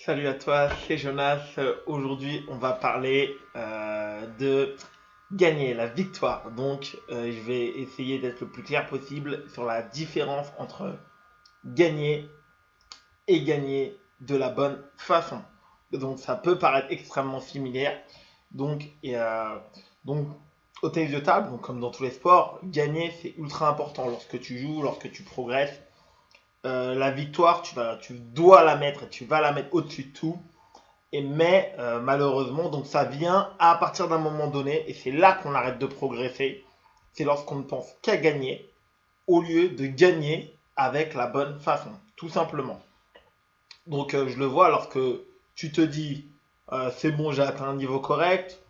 Salut à toi, c'est Jonas. Aujourd'hui, on va parler de gagner, la victoire. Donc, je vais essayer d'être le plus clair possible sur la différence entre gagner et gagner de la bonne façon. Donc, ça peut paraître extrêmement similaire. Donc, donc au tennis de table, donc comme dans tous les sports, gagner, c'est ultra important lorsque tu joues, lorsque tu progresses. La victoire, tu dois la mettre, tu vas la mettre au-dessus de tout. Mais malheureusement, donc ça vient à partir d'un moment donné, et c'est là qu'on arrête de progresser. C'est lorsqu'on ne pense qu'à gagner, au lieu de gagner avec la bonne façon, tout simplement. Donc je le vois lorsque tu te dis c'est bon, j'ai atteint un niveau correct,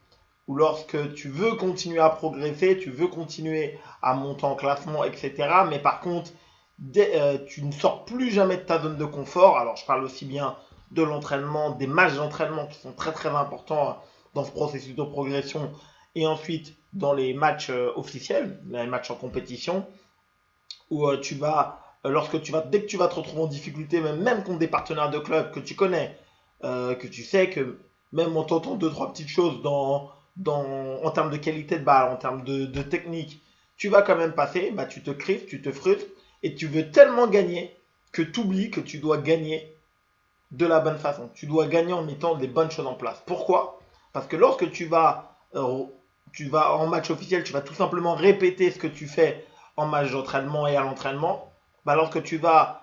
ou lorsque tu veux continuer à progresser, tu veux continuer à monter en classement, etc. Mais par contre, tu ne sors plus jamais de ta zone de confort. Alors je parle aussi bien de l'entraînement, des matchs d'entraînement qui sont très très importants dans ce processus de progression, et ensuite dans les matchs officiels, les matchs en compétition, où dès que tu vas te retrouver en difficulté, même contre des partenaires de club que tu connais, que tu sais que même en tentant deux, trois petites choses en termes de qualité de balle, en termes de technique, tu vas quand même passer, bah, tu te crispes, tu te frustres, et tu veux tellement gagner que tu oublies que tu dois gagner de la bonne façon. Tu dois gagner en mettant les bonnes choses en place. Pourquoi? Parce que lorsque tu vas en match officiel, tu vas tout simplement répéter ce que tu fais en match d'entraînement et à l'entraînement. Bah, lorsque tu vas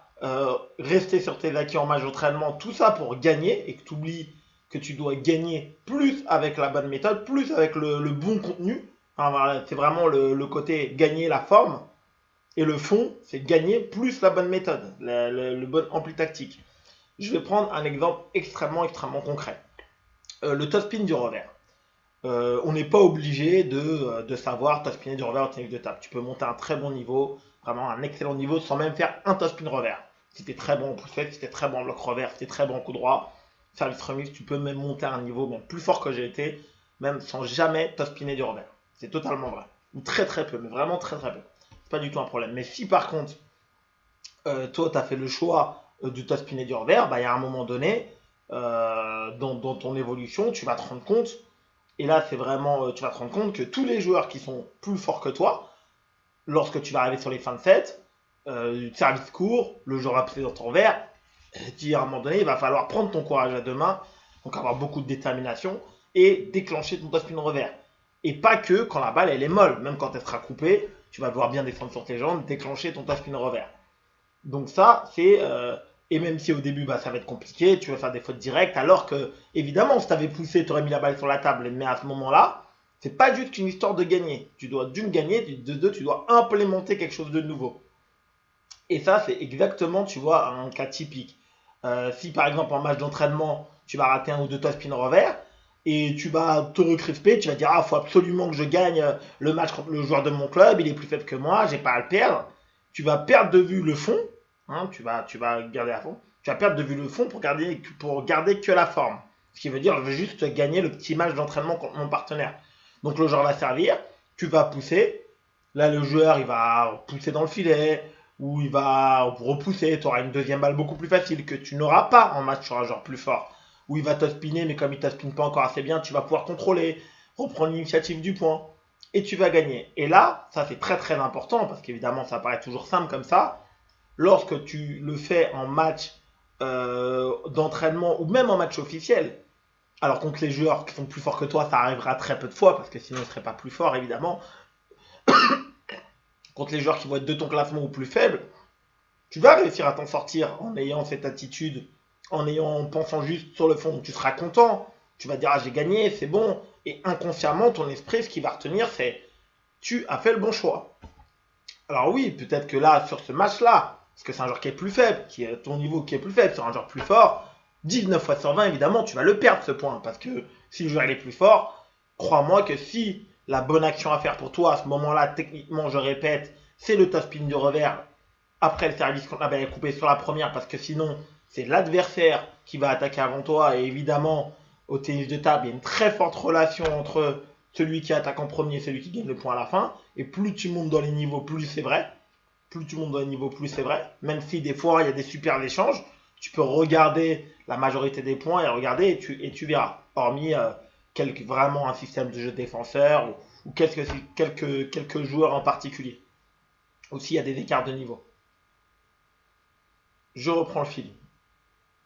rester sur tes acquis en match d'entraînement, tout ça pour gagner, et que tu oublies que tu dois gagner plus avec la bonne méthode, plus avec le bon contenu. Enfin, voilà, c'est vraiment le côté gagner la forme. Et le fond, c'est gagner plus la bonne méthode, le bon ampli tactique. Je vais prendre un exemple extrêmement concret. Le top spin du revers. On n'est pas obligé de savoir top spinner du revers au tennis de table. Tu peux monter à un très bon niveau, vraiment un excellent niveau, sans même faire un top spin revers. Si tu es très bon en poussette, si tu es très bon en bloc revers, si tu es très bon en coup droit, service remix, tu peux même monter à un niveau même plus fort que j'ai été, même sans jamais top spinner du revers. C'est totalement vrai. Ou très très peu, mais vraiment très très peu. C'est pas du tout un problème. Mais si par contre, toi, tu as fait le choix du top spinner du revers, bah, il y a un moment donné, dans ton évolution, tu vas te rendre compte, et là, c'est vraiment, tu vas te rendre compte que tous les joueurs qui sont plus forts que toi, lorsque tu vas arriver sur les fins de set, service court, le joueur va pousser dans ton revers, à un moment donné, il va falloir prendre ton courage à deux mains, donc avoir beaucoup de détermination, et déclencher ton top spin revers. Et pas que quand la balle elle est molle, même quand elle sera coupée, tu vas devoir bien descendre sur tes jambes, déclencher ton top spin revers. Donc ça, c'est... et même si au début, bah, ça va être compliqué, tu vas faire des fautes directes, alors que, évidemment, si tu avais poussé, tu aurais mis la balle sur la table, mais à ce moment-là, c'est pas juste une histoire de gagner. Tu dois d'une gagner, de deux, tu dois implémenter quelque chose de nouveau. Et ça, c'est exactement, tu vois, un cas typique. Si par exemple en match d'entraînement, tu vas rater un ou deux top spin revers, et tu vas te recrisper, tu vas dire, ah, faut absolument que je gagne le match contre le joueur de mon club, il est plus faible que moi, j'ai pas à le perdre. Tu vas perdre de vue le fond, hein, tu vas garder à fond, tu vas perdre de vue le fond pour garder que la forme. Ce qui veut dire, je veux juste gagner le petit match d'entraînement contre mon partenaire. Donc le joueur va servir, tu vas pousser, là le joueur il va pousser dans le filet, ou il va repousser, tu auras une deuxième balle beaucoup plus facile que tu n'auras pas en match sur un joueur plus fort. Où il va te spinner, mais comme il ne te spinne pas encore assez bien, tu vas pouvoir contrôler, reprendre l'initiative du point, et tu vas gagner. Et là, ça c'est très très important, parce qu'évidemment ça paraît toujours simple comme ça, lorsque tu le fais en match d'entraînement, ou même en match officiel, alors contre les joueurs qui sont plus forts que toi, ça arrivera très peu de fois, parce que sinon ils ne seraient pas plus forts évidemment, contre les joueurs qui vont être de ton classement ou plus faibles, tu vas réussir à t'en sortir en ayant cette attitude, en pensant juste sur le fond. Tu seras content, tu vas dire ah j'ai gagné, c'est bon. Et inconsciemment, ton esprit, ce qui va retenir, c'est tu as fait le bon choix. Alors oui, peut-être que là, sur ce match-là, parce que c'est un joueur qui est plus faible, qui est ton niveau qui est plus faible, sur un joueur plus fort, 19 fois sur 20, évidemment, tu vas le perdre ce point. Parce que si le joueur est plus fort, crois-moi que si la bonne action à faire pour toi à ce moment-là, techniquement, je répète, c'est le top spin du revers après le service qu'on avait coupé sur la première, parce que sinon, c'est l'adversaire qui va attaquer avant toi. Et évidemment, au tennis de table, il y a une très forte relation entre celui qui attaque en premier et celui qui gagne le point à la fin. Et plus tu montes dans les niveaux, plus c'est vrai. Plus tu montes dans les niveaux, plus c'est vrai. Même si des fois, il y a des super échanges. tu peux regarder la majorité des points et regarder et tu verras. Hormis vraiment un système de jeu défenseur ou quelques joueurs en particulier. Aussi, il y a des écarts de niveau. Je reprends le fil.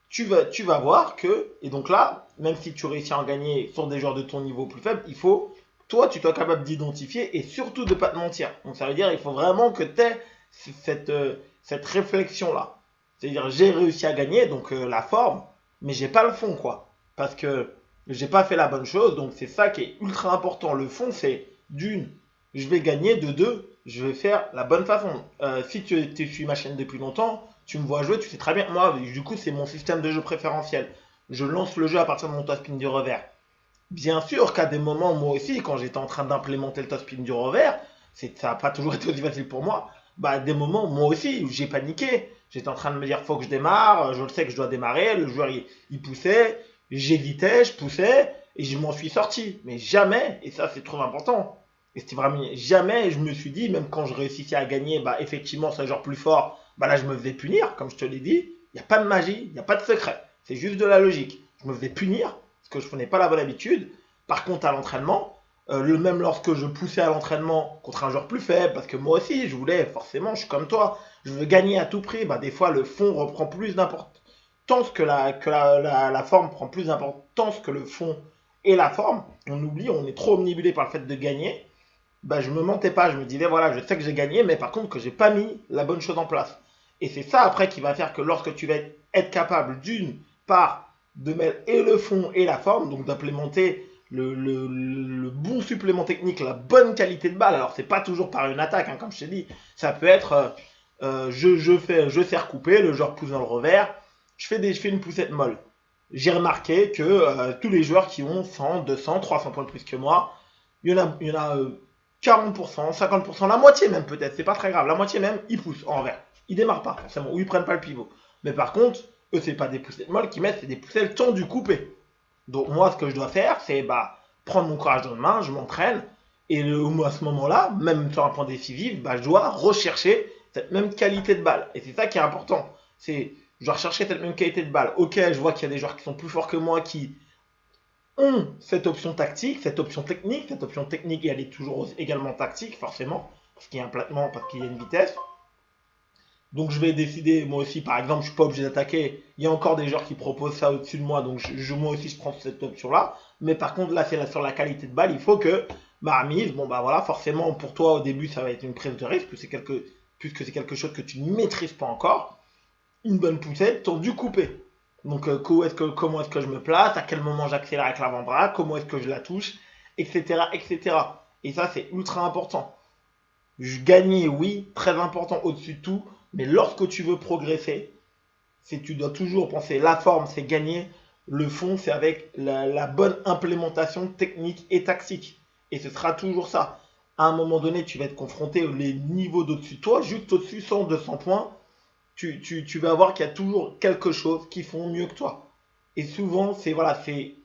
Tu vas voir que, et donc là, même si tu réussis à en gagner sur des joueurs de ton niveau plus faible, toi, tu sois capable d'identifier et surtout de ne pas te mentir. Donc ça veut dire il faut vraiment que tu aies cette réflexion-là. C'est-à-dire, j'ai réussi à gagner, donc la forme, mais j'ai pas le fond, quoi. Parce que j'ai pas fait la bonne chose, donc c'est ça qui est ultra important. Le fond, c'est d'une, je vais gagner, de deux, je vais faire la bonne façon. Si tu suis ma chaîne depuis longtemps, tu me vois jouer, tu sais très bien. Moi, du coup, c'est mon système de jeu préférentiel. Je lance le jeu à partir de mon top spin du revers. Bien sûr qu'à des moments, moi aussi, quand j'étais en train d'implémenter le top spin du revers, ça n'a pas toujours été aussi facile pour moi. Bah, à des moments, moi aussi, où j'ai paniqué. J'étais en train de me dire, faut que je démarre, je le sais que je dois démarrer. Le joueur, il poussait, j'hésitais, je poussais, et je m'en suis sorti. Mais jamais, et ça, c'est trop important. Et c'était vraiment jamais, je me suis dit, même quand je réussissais à gagner, bah, effectivement, c'est un joueur plus fort, bah là, je me faisais punir, comme je te l'ai dit. Il n'y a pas de magie, il n'y a pas de secret. C'est juste de la logique. Je me faisais punir parce que je ne pas la bonne habitude. Par contre, à l'entraînement, même lorsque je poussais à l'entraînement contre un joueur plus faible, parce que moi aussi, je voulais, forcément, je suis comme toi, je veux gagner à tout prix, bah, des fois, le fond reprend plus d'importance que la forme prend plus d'importance que le fond et la forme. On oublie, on est trop omnibulé par le fait de gagner. Bah, je me mentais pas, je me disais, voilà, je sais que j'ai gagné, mais par contre, que j'ai pas mis la bonne chose en place. Et c'est ça, après, qui va faire que lorsque tu vas être capable, d'une part, de mettre et le fond et la forme, donc d'implémenter le bon supplément technique, la bonne qualité de balle. Alors, c'est pas toujours par une attaque, hein, comme je t'ai dit. Ça peut être, je sais recouper, le joueur pousse dans le revers, je fais une poussette molle. J'ai remarqué que tous les joueurs qui ont 100, 200, 300 points de plus que moi, il y en a 40%, 50%, la moitié même peut-être, c'est pas très grave, la moitié même, ils poussent en revers. Ils démarrent pas forcément, ou ils prennent pas le pivot. Mais par contre, eux, c'est pas des poussettes molles qu'ils mettent, c'est des poussettes tendues coupées. Donc moi, ce que je dois faire, c'est prendre mon courage dans les mains, je m'entraîne, et à ce moment-là, même sur un point décisif, je dois rechercher cette même qualité de balle. Et c'est ça qui est important. Je dois rechercher cette même qualité de balle. Ok, je vois qu'il y a des joueurs qui sont plus forts que moi, qui ont cette option tactique, cette option technique. Cette option technique, elle est toujours également tactique, forcément, parce qu'il y a un platement, parce qu'il y a une vitesse. Donc je vais décider, moi aussi, par exemple, je suis pas obligé d'attaquer. Il y a encore des joueurs qui proposent ça au-dessus de moi, donc moi aussi, je prends cette option-là. Mais par contre, là, c'est sur la qualité de balle. Il faut que ma remise, voilà, forcément, pour toi, au début, ça va être une prise de risque, puisque c'est quelque chose que tu ne maîtrises pas encore. Une bonne poussette, tendue coupée. Donc, comment est-ce que je me place, à quel moment j'accélère avec l'avant-bras, comment est-ce que je la touche, etc., etc. Et ça, c'est ultra important. Gagner, oui, très important au-dessus de tout, mais lorsque tu veux progresser, tu dois toujours penser la forme, c'est gagner, le fond, c'est avec la bonne implémentation technique et tactique. Et ce sera toujours ça. À un moment donné, tu vas être confronté aux niveaux d'au-dessus de toi, juste au-dessus, 100, 200 points. Tu vas voir qu'il y a toujours quelque chose qui font mieux que toi. Et souvent, c'est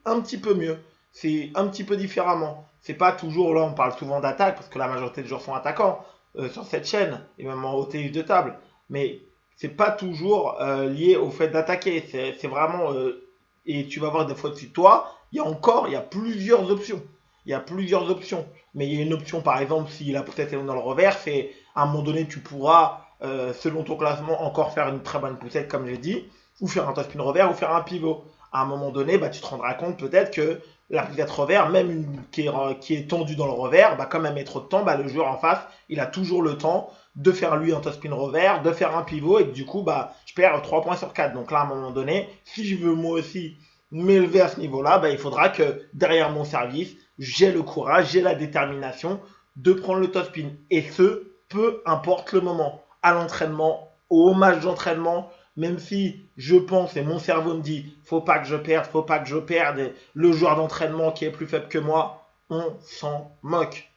un petit peu mieux. C'est un petit peu différemment. C'est pas toujours, là, on parle souvent d'attaque, parce que la majorité des joueurs sont attaquants sur cette chaîne, et même en OTU de table. Mais c'est pas toujours lié au fait d'attaquer. C'est vraiment. Et tu vas voir des fois dessus de toi, il y a plusieurs options. Il y a plusieurs options. Mais il y a une option, par exemple, si la poussette est dans le revers, c'est à un moment donné, tu pourras, selon ton classement, encore faire une très bonne poussette, comme j'ai dit, ou faire un top spin revers, ou faire un pivot. À un moment donné, tu te rendras compte peut-être que la poussette revers, même qui est tendue dans le revers, comme elle met trop de temps, le joueur en face, il a toujours le temps de faire lui un top spin revers, de faire un pivot, et du coup, je perds 3 points sur 4. Donc là, à un moment donné, si je veux moi aussi m'élever à ce niveau-là, il faudra que derrière mon service, j'ai le courage, j'ai la détermination de prendre le top spin. Et ce, peu importe le moment. À l'entraînement, au match d'entraînement, même si je pense et mon cerveau me dit faut pas que je perde le joueur d'entraînement qui est plus faible que moi, on s'en moque.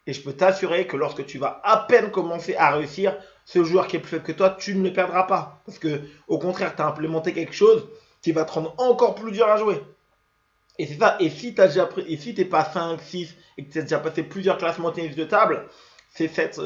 Et je peux t'assurer que lorsque tu vas à peine commencer à réussir, ce joueur qui est plus faible que toi, tu ne le perdras pas. Parce que, au contraire, tu as implémenté quelque chose qui va te rendre encore plus dur à jouer. Et c'est ça. Et si t'es pas 5, 6 et que tu as déjà passé plusieurs classements tennis de table, c'est cette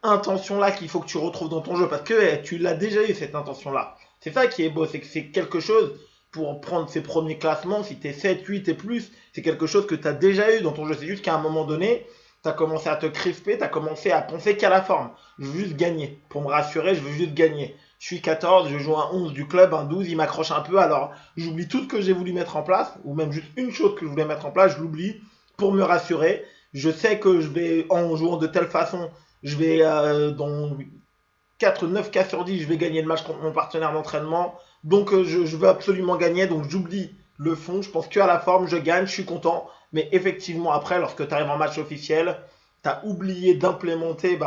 intention-là qu'il faut que tu retrouves dans ton jeu. Parce que tu l'as déjà eu, cette intention-là. C'est ça qui est beau, c'est que c'est quelque chose, pour prendre ses premiers classements, si t'es 7, 8 et plus, c'est quelque chose que tu as déjà eu dans ton jeu. C'est juste qu'à un moment donné, tu as commencé à te crisper, tu as commencé à penser qu'à la forme. Je veux juste gagner. Pour me rassurer, je veux juste gagner. Je suis 14, je joue un 11 du club, un 12, il m'accroche un peu, alors j'oublie tout ce que j'ai voulu mettre en place, ou même juste une chose que je voulais mettre en place, je l'oublie pour me rassurer. Je sais que je vais, en jouant de telle façon, je vais dans 4, 9 cas sur 10, je vais gagner le match contre mon partenaire d'entraînement. Donc je veux absolument gagner, donc j'oublie le fond, je pense que à la forme, je gagne, je suis content. Mais effectivement, après, lorsque tu arrives en match officiel, tu as oublié d'implémenter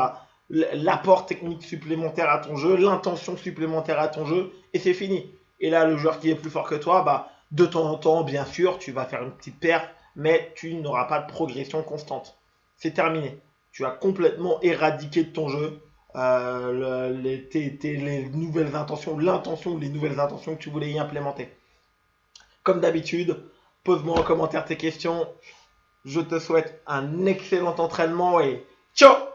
l'apport technique supplémentaire à ton jeu, l'intention supplémentaire à ton jeu, et c'est fini. Et là, le joueur qui est plus fort que toi, de temps en temps, bien sûr, tu vas faire une petite perte, mais tu n'auras pas de progression constante. C'est terminé. Tu as complètement éradiqué de ton jeu les nouvelles intentions, l'intention ou les nouvelles intentions que tu voulais y implémenter. Comme d'habitude, pose-moi en commentaire tes questions. Je te souhaite un excellent entraînement et ciao!